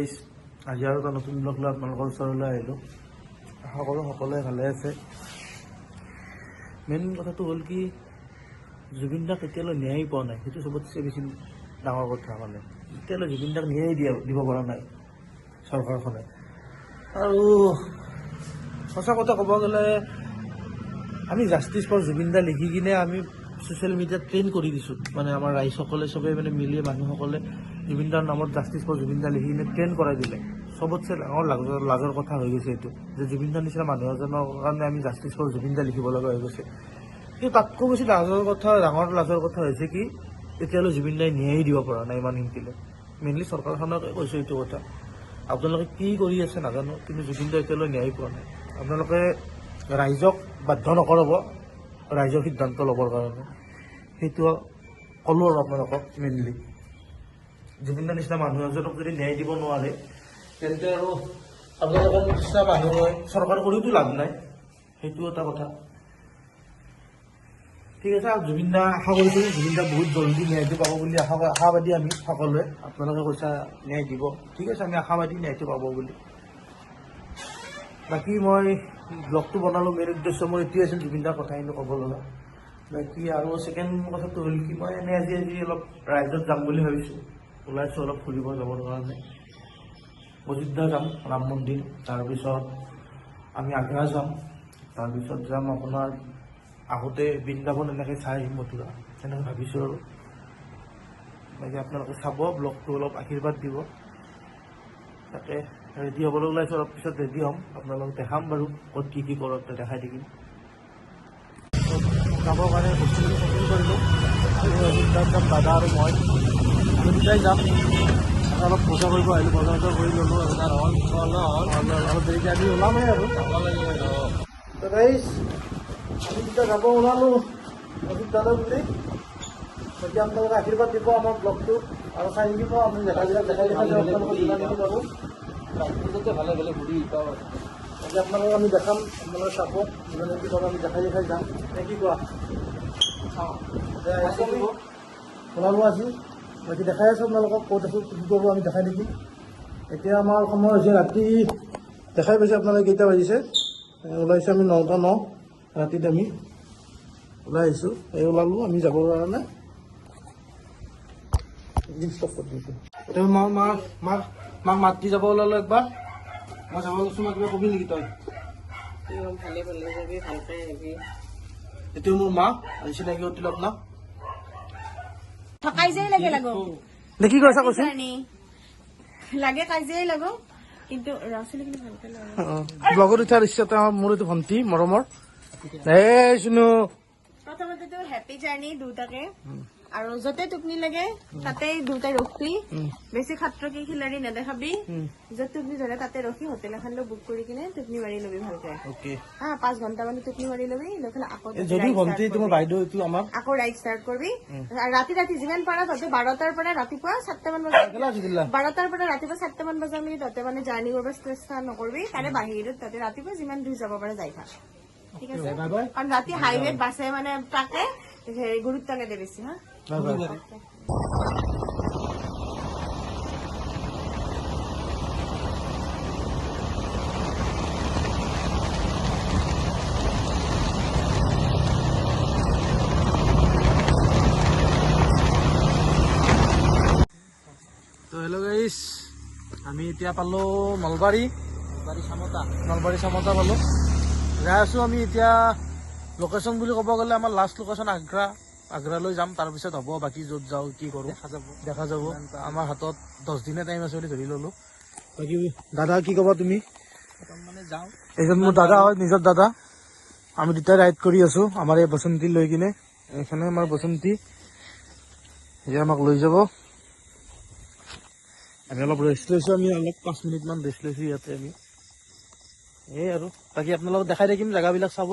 Guys আজি আৰু এটা নতুন ব্লগ লৈ আপোনালোকৰ ওচৰলৈ আহিলোঁ। আশা কৰোঁ সকলোৱে ভালে আছে। মেইন কথাটো হ'ল কি, জুবিন দাক এতিয়ালৈ ন্যায় পোৱা নাই, সেইটো চবতছে বেছি ডাঙৰ কথা। মানে এতিয়ালৈ জুবিন দাক ন্যায় দিব পৰা নাই চৰকাৰখনে। আৰু সঁচা কথা ক'ব গ'লে আমি জাষ্টিছ ফৰ জুবিন দা লিখি কিনে আমি ছ'চিয়েল মিডিয়াত ট্ৰেণ্ড কৰি দিছোঁ। মানে আমাৰ ৰাইজসকলে চবেই মানে মিলি মানুহসকলে জুবিন দাৰ নামত জাষ্টিছ ফৰ জুবিন দা লিখি কিনে ট্ৰেণ্ড কৰাই দিলে। চবতছে ডাঙৰ লাজৰ কথা হৈ গৈছে এইটো, যে জুবিন দাৰ নিচিনা মানুহ এজনৰ কাৰণে আমি জাষ্টিছ ফৰ জুবিন দা লিখিব লগা হৈ গৈছে। কিন্তু তাতকৈ বেছি ডাঙৰ লাজৰ কথা হৈছে কি, এতিয়ালৈ জুবিন দাই ন্যায় দিব পৰা নাই মানুহখিনিলে। মেইনলি চৰকাৰখনকে কৈছোঁ এইটো কথা। আপোনালোকে কি কৰি আছে নাজানো, কিন্তু জুবিন দাই এতিয়ালৈ ন্যায় পোৱা নাই। আপোনালোকে ৰাইজক বাধ্য নকৰাব ৰাইজৰ সিদ্ধান্ত ল'বৰ কাৰণে, সেইটো ক'লোঁ আৰু আপোনালোকক। মেইনলি জুবিন দাৰ নিচিনা মানুহ এজনক যদি ন্যায় দিব নোৱাৰে, তেন্তে আৰু আপোনালোকৰ নিচিনা মানুহে চৰকাৰ কৰিওতো লাভ নাই, সেইটো এটা কথা। ঠিক আছে, জুবিন দা আশা কৰিছোঁ জুবিন দা বহুত জলদি ন্যায়টো পাব বুলি আশাবাদী আমি সকলোৱে। আপোনালোকে কৈছা ন্যায় দিব, ঠিক আছে, আমি আশাবাদী ন্যায়টো পাব বুলি। বাকী মই ব্লগটো বনালোঁ, মেইন উদ্দেশ্য মোৰ এইটোৱে আছিল জুবিন দাৰ কথাখিনি ক'ব লগা। বাকী আৰু ছেকেণ্ড কথাটো হ'ল কি, মই এনেই আজি অলপ ৰাইজত যাম বুলি ভাবিছোঁ। ওলাইছোঁ অলপ ফুৰিব যাবৰ কাৰণে। অযোধ্যা যাম, ৰাম মন্দিৰ, তাৰপিছত আমি আগ্ৰা যাম, তাৰপিছত যাম আপোনাৰ আহোঁতে বৃন্দাবন, এনেকৈ চাই আহিম মথুৰা, তেনেকৈ ভাবিছোঁ আৰু। বাকী আপোনালোকে চাব ব্লগটো, অলপ আশীৰ্বাদ দিব। তাকে ৰেডি হ'বলৈ ওলাইছোঁ, অলপ পিছত ৰেডি হ'ম, আপোনালোকক দেখাম বাৰু ক'ত কি কৰোঁ, দেখাই থাকিম। যাবৰ কাৰণে বস্তুখিনি পেকিং কৰিলোঁ। অযোধ্যাত যাম দাদা আৰু মই, আমি দুটাই যাম। অলপ বজাৰ কৰিব আহিলোঁ, বজাৰ কৰি ল'লোঁ। অলপ দেৰিকৈ আমি ওলামেই আৰু গাইজ, আমি যেতিয়া যাব ওলালোঁ অযোধ্যালৈ বুলি। গতিকে আপোনালোকে আশীৰ্বাদ দিব আমাৰ ব্লগটো আৰু চাই থাকিব। আমি দেখাবিলাক দেখাই যাওঁ আপোনালোকক যিমান দেখি পাব। ভালে ভালে ঘূৰি পাওঁ, গতিকে আপোনালোকক আমি দেখাম, আপোনালোকে চাব যিমান দেখি পাব। আমি দেখাই যাম, নে কি কোৱা? ওলালোঁ আজি, বাকী দেখাই আছোঁ আপোনালোকক ক'ত আছোঁ, কি কৰোঁ আমি দেখাই থাকিম। এতিয়া আমাৰ সময় হৈছে ৰাতি, দেখাই পাইছে আপোনালোকে কেইটা বাজিছে। ওলাইছোঁ আমি 9:09 ৰাতিত আমি ওলাই আহিছোঁ। এই ওলালোঁ আমি যাবৰ কাৰণে। মাক মাত দি যাব ওলালোঁ একবাৰ। মই যাব লৈছোঁ, মই কিবা কবি নেকি তই? ভালে ভালে যাবি, ভালকে আহিবি। এইটো মোৰ মা, আহিছে নেকি উঠিল আপোনাক কাজিয়াই লাগে লাগো দেখি কৈছা কৈছোঁ লাগে, কাজিয়াই লাগো, কিন্তু ল'ৰা ছোৱালীখিনি ভালকে লাগে। ব্লগত উঠাৰ ইচ্ছাতে মোৰ এইটো ভণ্টি মৰমৰ। এই শুনো, প্ৰথমতেতো হেপী জাৰ্ণি দুটাকে, আৰু য'তে টোপনি লাগে তাতে দুটাই ৰখি, বেছি খাত্ৰকে খিলাৰি নেদেখাবি। য'ত টোপনি ধৰে তাতে ৰখি হোটেল এখন বুক কৰি কিনে টোপনি মাৰি ল'বি ভালকে। হা, 5 ঘণ্টা মানে টোপনি মাৰি ল'বি, লৈ পেলাই আকৌ যদি ভণ্টি তোমাৰ বাইদেউ এইটো আমাৰ আকৌ ৰাইড ষ্টাৰ্ট কৰবি। ৰাতি যিমান পাৰা তহঁতে 12টাৰ পৰা ৰাতিপুৱা 7টামান বজা, 12টাৰ পৰা ৰাতিপুৱা 7টামান বজালৈকে তহঁতে মানে জাৰ্ণি কৰিব ষ্ট্ৰেছ নকৰবি। তাৰে বাহিৰত তহঁতে ৰাতিপুৱা যিমান দূৰ যাব পাৰে যাই থাক, ঠিক আছে? কাৰণ ৰাতি হাইৱেত বাছে মানে ট্ৰাকে গুৰুত্ব নেদে বেছি। হা, তো হেল্ল' গাইছ, আমি এতিয়া পালোঁ নলবাৰী চামতা পালোঁ। যাই আছোঁ আমি এতিয়া। লোকেশ্যন বুলি ক'ব গ'লে আমাৰ লাষ্ট লোকেশ্যন আগ্ৰালৈ যাম, তাৰপিছত হ'ব বাকী য'ত যাওঁ কি কৰোঁ দেখা যাব। আমাৰ হাতত 10 দিনে টাইম আছে বুলি ধৰি ল'লোঁ। বাকী দাদা কি ক'বা তুমি? মানে যাওঁ, এইজন মোৰ দাদা হয়, নিজৰ দাদা। আমি দুটাই ৰাইড কৰি আছোঁ আমাৰ এই বসন্তী লৈ কিনে। এইখনে আমাৰ বসন্তী, এতিয়া আমাক লৈ যাব। আমি অলপ ৰেষ্ট লৈছোঁ, আমি অলপ 5 মিনিটমান ৰেষ্ট লৈছোঁ ইয়াতে আমি। এই আৰু বাকী আপোনালোকক দেখাই থাকিম জেগাবিলাক চাব।